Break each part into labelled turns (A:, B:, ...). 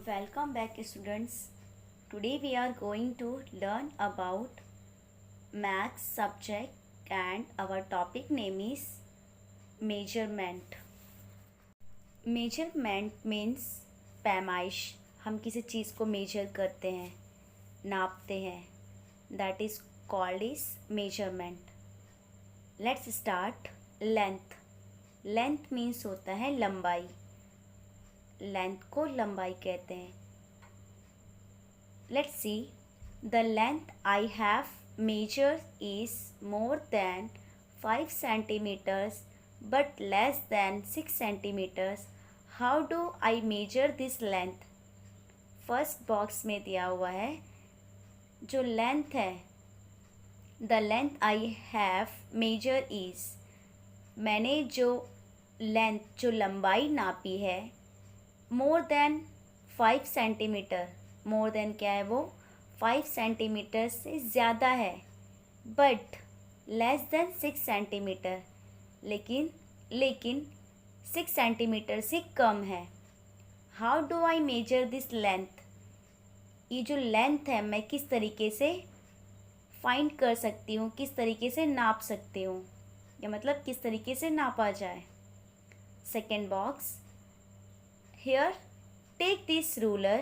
A: Welcome back, students. Today we are going to learn about maths subject and our topic name is measurement. Measurement means पैमाइश. हम किसी चीज़ को major करते हैं, नापते हैं. That is called is measurement. Let's start. Length. Length means होता है लंबाई. लेंथ को लंबाई कहते हैं. Let's see. The length I have measure is more than 5 centimetres but less than 6 centimetres. How do I measure this length? First box में दिया हुआ है जो लेंथ है. The length I have measure is, मैंने जो लेंथ जो लंबाई नापी है, more than 5 centimetre. More than क्या है वो? 5 सेंटीमीटर से ज़्यादा है. बट लेस देन 6 सेंटीमीटर, लेकिन 6 सेंटीमीटर से कम है. How do I measure this length? ये जो लेंथ है मैं किस तरीके से फाइंड कर सकती हूँ, किस तरीके से नाप सकती हूँ, या मतलब किस तरीके से नापा जाए. Second box. Here, take this ruler.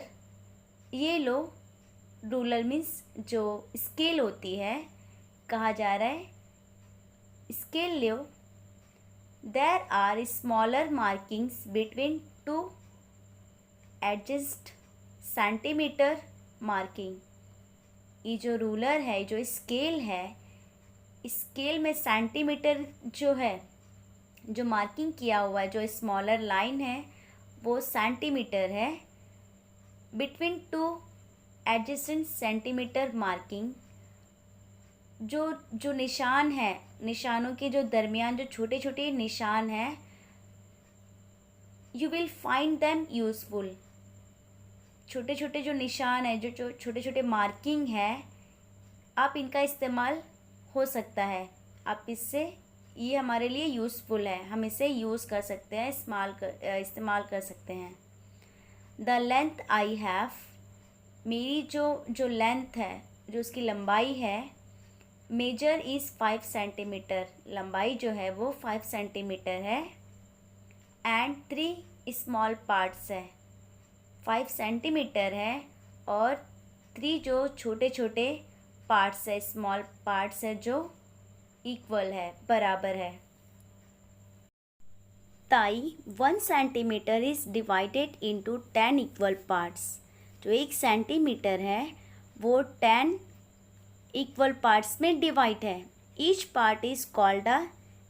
A: ये लो. रूलर मीन्स जो स्केल होती है, कहा जा रहा है scale low. There are smaller markings between two adjacent centimeter marking. ये जो रूलर है, जो स्केल है, स्केल में सेंटीमीटर जो है, जो मार्किंग किया हुआ है, जो स्मॉलर लाइन है वो सेंटीमीटर है. Between two adjacent centimetre marking, जो निशान है, निशानों के जो दरमियान जो छोटे छोटे निशान हैं, you will find them useful. छोटे छोटे जो निशान है, जो छोटे छोटे मार्किंग है, आप इनका इस्तेमाल हो सकता है. आप इससे, ये हमारे लिए यूज़फुल है, हम इसे यूज़ कर सकते हैं, इस्तेमाल कर सकते हैं. द लेंथ आई हैव, मेरी जो लेंथ है, जो उसकी लंबाई है, मेजर इज़ 5 सेंटीमीटर. लंबाई जो है वो 5 सेंटीमीटर है. एंड 3 स्मॉल पार्ट्स है. 5 सेंटीमीटर है और 3 जो छोटे छोटे पार्ट्स है, स्मॉल पार्ट्स है, जो इक्वल है, बराबर है. ताई 1 centimetre is divided into 10 equal parts. जो 1 सेंटीमीटर है वो 10 इक्वल पार्ट्स में डिवाइड है. Each part is called a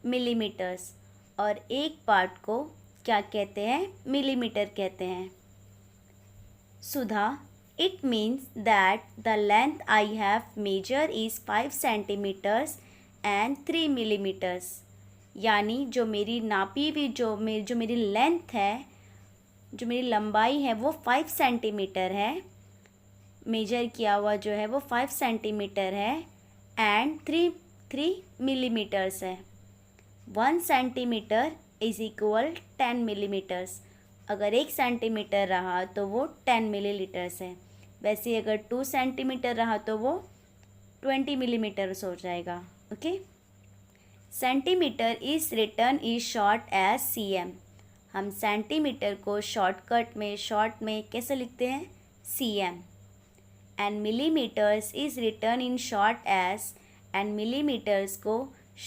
A: millimetres. और एक पार्ट को क्या कहते हैं? मिलीमीटर कहते हैं. Sudha, it means that the length I have measure is 5 centimetres and 3 millimetres. यानी जो मेरी नापी हुई जो मेरी लेंथ है, जो मेरी लंबाई है, वो 5 सेंटीमीटर है. मेजर किया हुआ जो है वो 5 सेंटीमीटर है. एंड 3 मिलीमीटर्स है. 1 सेंटीमीटर इज इक्वल 10 मिलीमीटर्स. अगर 1 सेंटीमीटर रहा तो वो 10 मिलीलीटर्स है. वैसे अगर 2 सेंटीमीटर रहा तो वो 20 मिलीमीटर्स हो जाएगा. Okay. Centimetre is written is short as cm. हम सेंटीमीटर को शॉर्ट में कैसे लिखते हैं? cm. And millimetres is written in short as, and millimetres को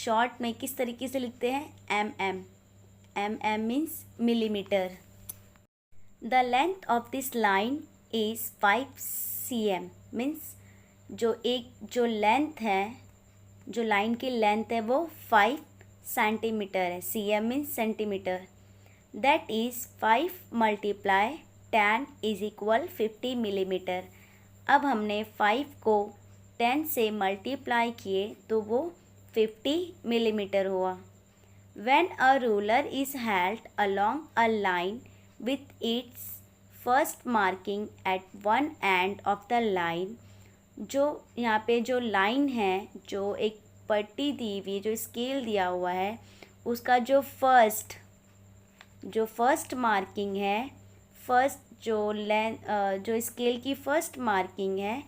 A: शॉर्ट में किस तरीके से लिखते हैं? mm. mm means millimetre. The length of this line is 5 cm. Means जो लेंथ है, जो लाइन की लेंथ है वो 5 सेंटीमीटर है. cm means centimetre. That is 5 multiply 10 is equal 50 millimetre. अब हमने 5 को 10 से मल्टीप्लाई किए तो वो 50 मिलीमीटर हुआ. When a ruler is held along a line with its first marking at one end of the line. जो यहाँ पे जो लाइन है, जो एक पट्टी दी हुई, जो स्केल दिया हुआ है, उसका जो फर्स्ट मार्किंग है, फर्स्ट जो स्केल की फर्स्ट मार्किंग है,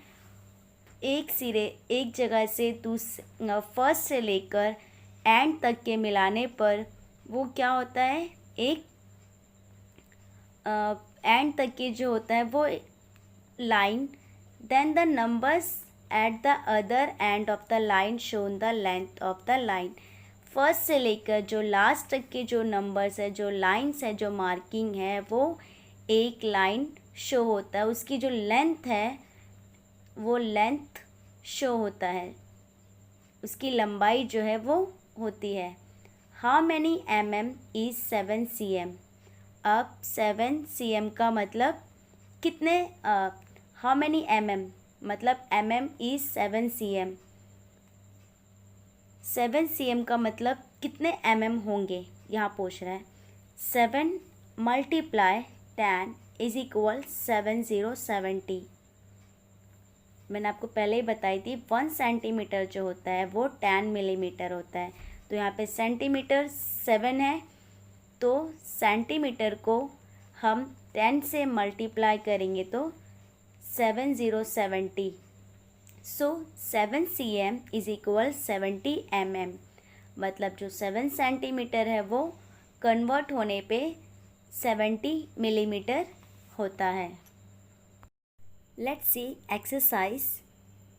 A: एक जगह से फर्स्ट से लेकर एंड तक के मिलाने पर वो क्या होता है, एक एंड तक के जो होता है वो line. Then the numbers at the other end of the line shown the length of the line. First से लेकर जो लास्ट तक के जो नंबर्स है, जो लाइंस है, जो मार्किंग है, वो एक लाइन शो होता है, उसकी जो लेंथ है वो लेंथ शो होता है, उसकी लंबाई जो है वो होती है। How many mm is 7 cm। अब 7 cm का मतलब कितने, हाउ मैनी mm मतलब mm इज़ 7 cm। 7 cm का मतलब कितने mm होंगे, यहाँ पूछ रहा है। 7 मल्टीप्लाई 10 इज इक्वल 7070। मैंने आपको पहले ही बताई थी 1 सेंटीमीटर जो होता है वो 10 मिलीमीटर होता है। तो यहाँ पे सेंटीमीटर 7 है, तो सेंटीमीटर को हम 10 से मल्टीप्लाई करेंगे तो 7070। सो 7 cm इज इक्वल 70 mm। मतलब जो 7 सेंटीमीटर है वो कन्वर्ट होने पे 70 मिलीमीटर होता है। Let's see exercise.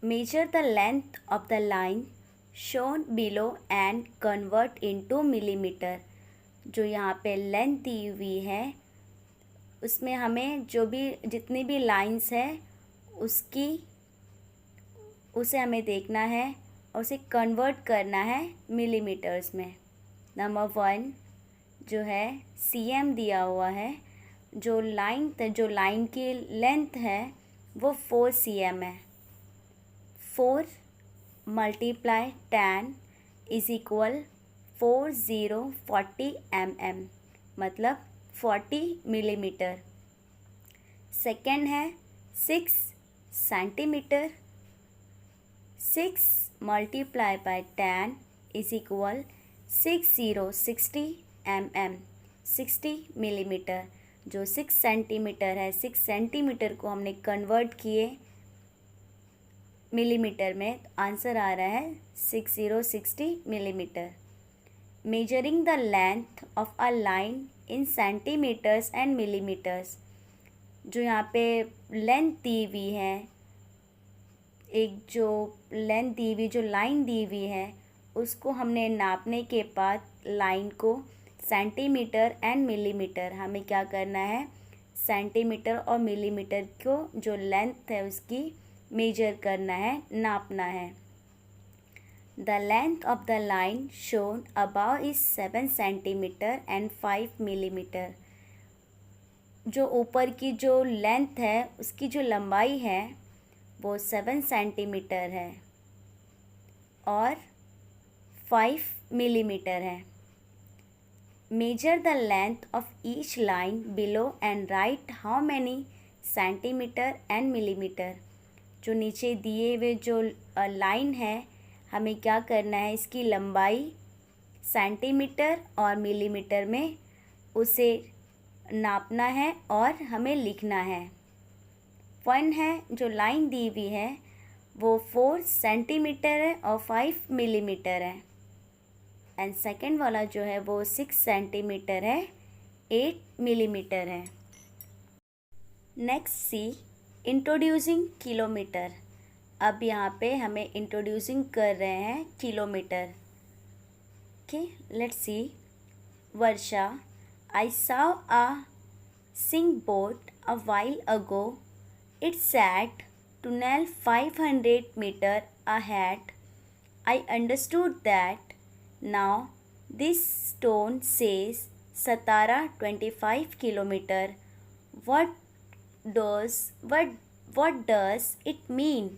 A: Measure the length of the line shown below and convert into millimeter। जो यहाँ पे लेंथ दी हुई है उसमें हमें जितनी भी लाइंस है उसे हमें देखना है और उसे कन्वर्ट करना है मिलीमीटर्स में। नंबर 1 जो है cm दिया हुआ है, जो लाइन की लेंथ है वो 4 cm है। 4 मल्टीप्लाई 10 इज इक्वल 40 mm मतलब 40 मिलीमीटर। सेकेंड है 6 centimetre. 6 multiply by 10 is equal 60 mm 60 millimetre. जो 6 सेंटीमीटर है, 6 सेंटीमीटर को हमने कन्वर्ट किए मिलीमीटर में, तो आंसर आ रहा है 60 millimetre. Measuring the length of a line in centimetres and millimetres. जो यहाँ पे लेंथ दी हुई है, जो लाइन दी हुई है उसको हमने नापने के बाद लाइन को सेंटीमीटर एंड मिलीमीटर, हमें क्या करना है, सेंटीमीटर और मिलीमीटर को जो लेंथ है उसकी मेजर करना है, नापना है। The length of the line shown above is 7 centimetre and 5 millimetre. जो ऊपर की जो लेंथ है उसकी जो लंबाई है वो 7 सेंटीमीटर है और 5 मिलीमीटर है। Measure the length of each line below and right how many centimetre and millimetre. जो नीचे दिए हुए जो लाइन है, हमें क्या करना है, इसकी लंबाई सेंटीमीटर और मिलीमीटर में उसे नापना है और हमें लिखना है। 1 है जो लाइन दी हुई है वो 4 सेंटीमीटर है और 5 मिलीमीटर है। एंड सेकेंड वाला जो है वो 6 सेंटीमीटर है, 8 मिलीमीटर है। Next see introducing kilometre. अब यहाँ पे हमें इंट्रोड्यूसिंग कर रहे हैं kilometre. Okay, let's see. Varsha, I saw a sink boat a while ago. It sat tunnel 500 meter ahead. I understood that. Now this stone says Satara 25 kilometer. What does it mean?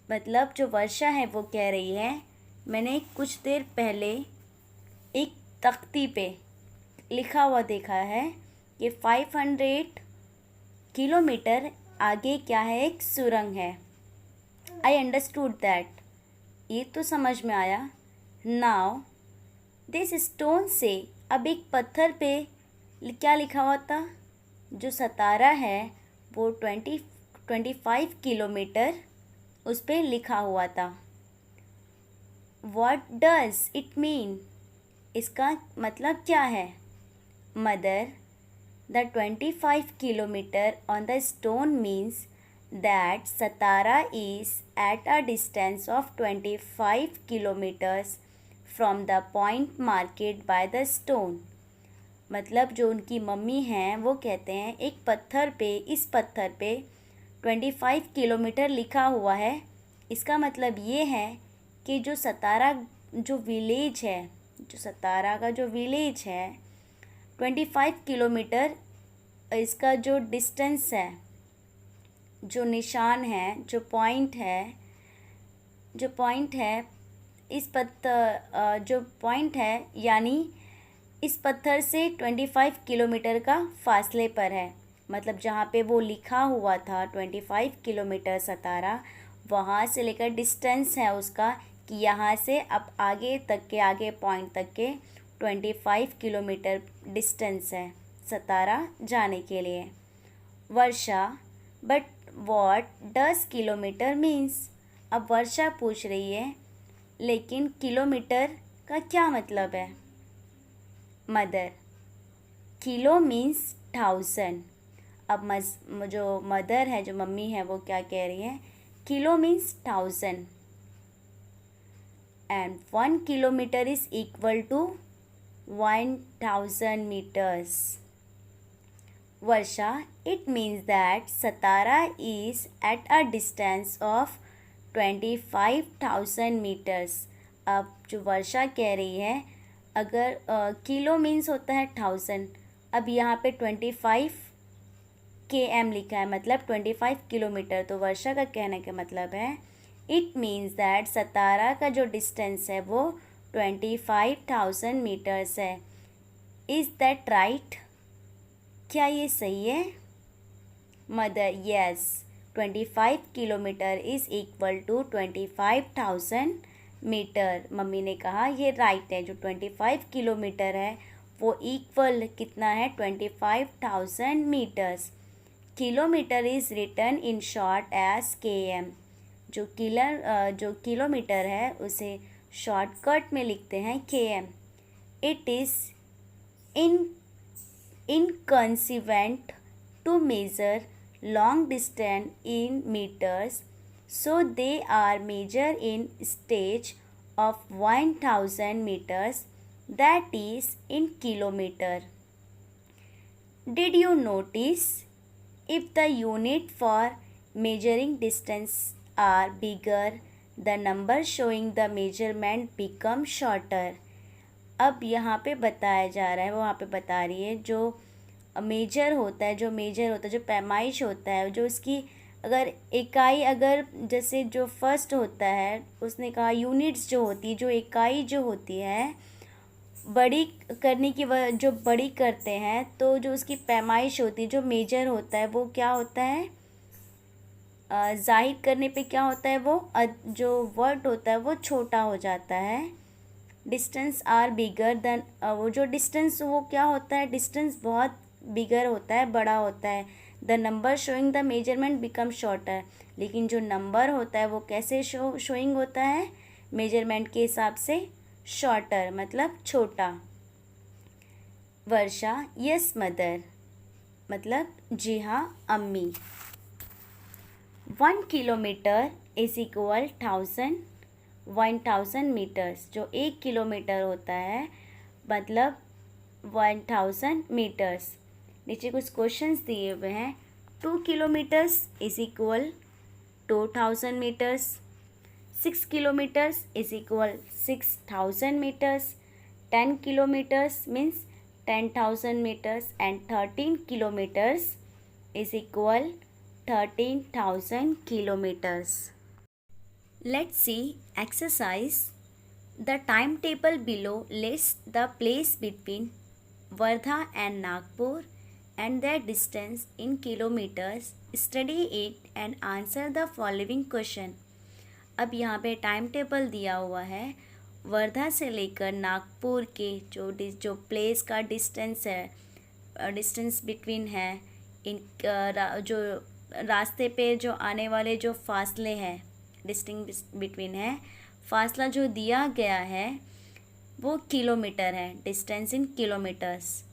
A: मतलब जो वर्षा है वो कह रही है, मैंने कुछ देर पहले एक तख्ती पे लिखा हुआ देखा है कि 500 किलोमीटर आगे क्या है, एक सुरंग है। आई अंडरस्टूड दैट, ये तो समझ में आया। नाउ दिस स्टोन से, अब एक पत्थर पे क्या लिखा हुआ था, जो सतारा है वो 25 किलोमीटर उस पर लिखा हुआ था। What does it mean? इसका मतलब क्या है? Mother, the 25 kilometer on the stone means that Satara is at a distance of 25 kilometers from the point marked by the stone. मतलब जो उनकी मम्मी हैं वो कहते हैं एक पत्थर पे, इस पत्थर पे 25 किलोमीटर लिखा हुआ है। इसका मतलब ये है कि जो सतारा जो विलेज है, जो सतारा का जो विलेज है 25 किलोमीटर इसका जो डिस्टेंस है, जो निशान है, जो पॉइंट है इस पत्थर जो पॉइंट है यानी इस पत्थर से 25 किलोमीटर का फासले पर है। मतलब जहाँ पे वो लिखा हुआ था 25 किलोमीटर सतारा, वहाँ से लेकर डिस्टेंस है उसका कि यहाँ से अब आगे तक के, आगे पॉइंट तक के 25 किलोमीटर डिस्टेंस है सतारा जाने के लिए। Varsha, but what does kilometre means? अब वर्षा पूछ रही है लेकिन किलोमीटर का क्या मतलब है? Mother, kilo means 1000। अब जो मदर है, जो मम्मी है, वो क्या कह रही है? Kilo means 1000 and 1 kilometer is equal to 1000 meters. Varsha, it means that Satara is at a distance of 25,000 meters. अब जो वर्षा कह रही है, अगर किलो मीन्स होता है 1000, अब यहाँ पे 25 km लिखा है मतलब 25 किलोमीटर, तो वर्षा का कहने का मतलब है इट मीन्स दैट सतारा का जो डिस्टेंस है वो 25,000 मीटर्स है। Is that right? क्या ये सही है? Mother, yes, 25 kilometre is equal to 25,000 metre. मम्मी ने कहा ये राइट है, जो 25 किलोमीटर है वो इक्वल कितना है? 25,000 metres. Kilometre is written in short as km। जो किलोमीटर है उसे शॉर्टकट में लिखते हैं km। It is inconvenient to measure long distance in meters, so they are measured in stage of 1000 meters, that is in kilometer. Did you notice if the unit for measuring distance are bigger, the number showing the measurement become shorter? अब यहाँ पे बताया जा रहा है, वो वहाँ पे बता रही है जो मेजर होता है, जो पैमाइश होता है, जो उसकी अगर इकाई, अगर जैसे जो फर्स्ट होता है उसने कहा यूनिट्स जो होती है, जो इकाई जो होती है बड़ी करने की जो बड़ी करते हैं, तो जो उसकी पैमाइश होती है, जो मेजर होता है वो क्या होता है? ज़ाहिर करने पे क्या होता है? वो जो वर्ड होता है वो छोटा हो जाता है। डिस्टेंस आर बिगर देन, वो जो डिस्टेंस वो क्या होता है? डिस्टेंस बहुत बिगर होता है, बड़ा होता है। The number showing the measurement become shorter, लेकिन जो नंबर होता है वो कैसे शोइंग होता है? मेजरमेंट के हिसाब से शॉर्टर मतलब छोटा। वर्षा, यस मदर, मतलब जी हाँ अम्मी। 1 किलोमीटर इज इक्वल 1000 मीटर्स, जो 1 किलोमीटर होता है मतलब 1000 मीटर्स। नीचे कुछ क्वेश्चंस दिए हुए हैं। 2 kilometres is equal 2000 metres, 6 kilometres is equal 6000 metres, 10 kilometres means 10,000 meters, and 13 kilometers is equal 13,000 kilometers. Let's see exercise. The timetable below lists the place between Wardha and Nagpur and their distance in kilometers. Study it and answer the following question. अब यहाँ पे time table दिया हुआ है, वर्धा से लेकर नागपुर के जो प्लेस का डिस्टेंस है, डिस्टेंस बिटवीन है जो रास्ते पे जो आने वाले जो फासले हैं, डिस्टेंस बिटवीन है, फासला जो दिया गया है वो किलोमीटर है, डिस्टेंस इन किलोमीटर्स।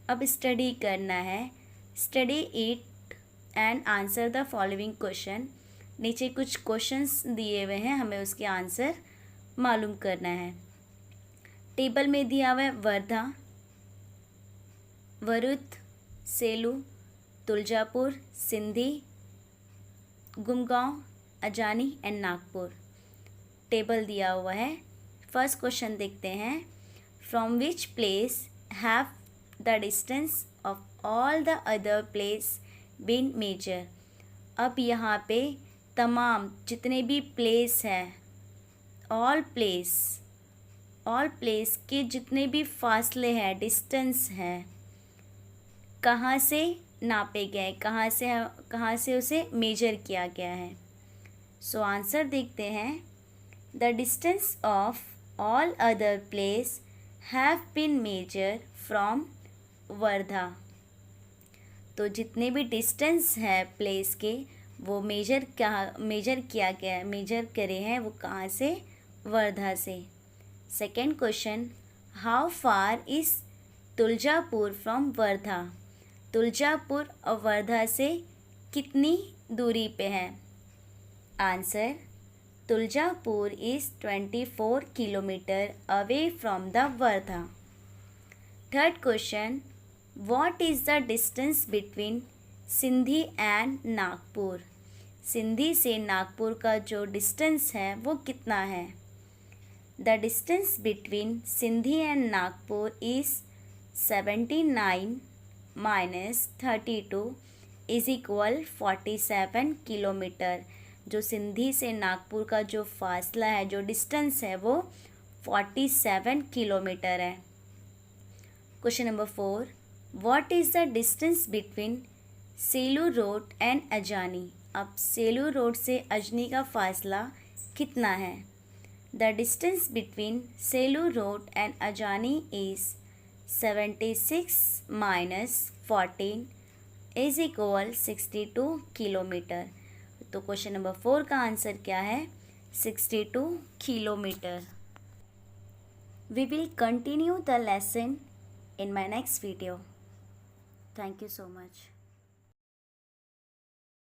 A: अब स्टडी करना है, study it and answer the following question. नीचे कुछ क्वेश्चंस दिए हुए हैं, हमें उसके आंसर मालूम करना है। टेबल में दिया हुआ है वर्धा, वरुद, सेलू, तुलजापुर, सिंधी, गुमगांव, अजानी एंड नागपुर। टेबल दिया हुआ है। फर्स्ट क्वेश्चन देखते हैं, from which place have the distance of all the other place been measure. अब यहाँ पे तमाम जितने भी प्लेस हैं, ऑल प्लेस के जितने भी फासले हैं, डिस्टेंस हैं, कहाँ से नापे गए, कहाँ से उसे मेजर किया गया है। सो आंसर देखते हैं, the distance of all other place have been measure from Wardha. तो जितने भी डिस्टेंस है प्लेस के वो मेजर किया गया है, मेजर करे हैं वो कहाँ से, वर्धा से। Second question, how far is Tuljapur from Wardha. Tuljapur और वर्धा से कितनी दूरी पे है। Answer, Tuljapur is 24 kilometre away from the Wardha. Third question, what is the distance between Sindhi and Nagpur. Sindhi से नागपुर का जो डिस्टेंस है वो कितना है। The distance between Sindhi and Nagpur is 79 minus 32 is equal 47 kilometre. जो सिंधी से नागपुर का जो फासला है, जो डिस्टेंस है वो 47 किलोमीटर है। Question number 4, what is the distance between Selu road and Ajani. अब सेलू रोड से अजनी का फासला कितना है। The distance between Selu road and Ajani is 76 minus 14 is equal 62 kilometre. तो क्वेश्चन नंबर 4 का आंसर क्या है, 62 kilometre. We will continue the lesson in my next video. Thank you so much.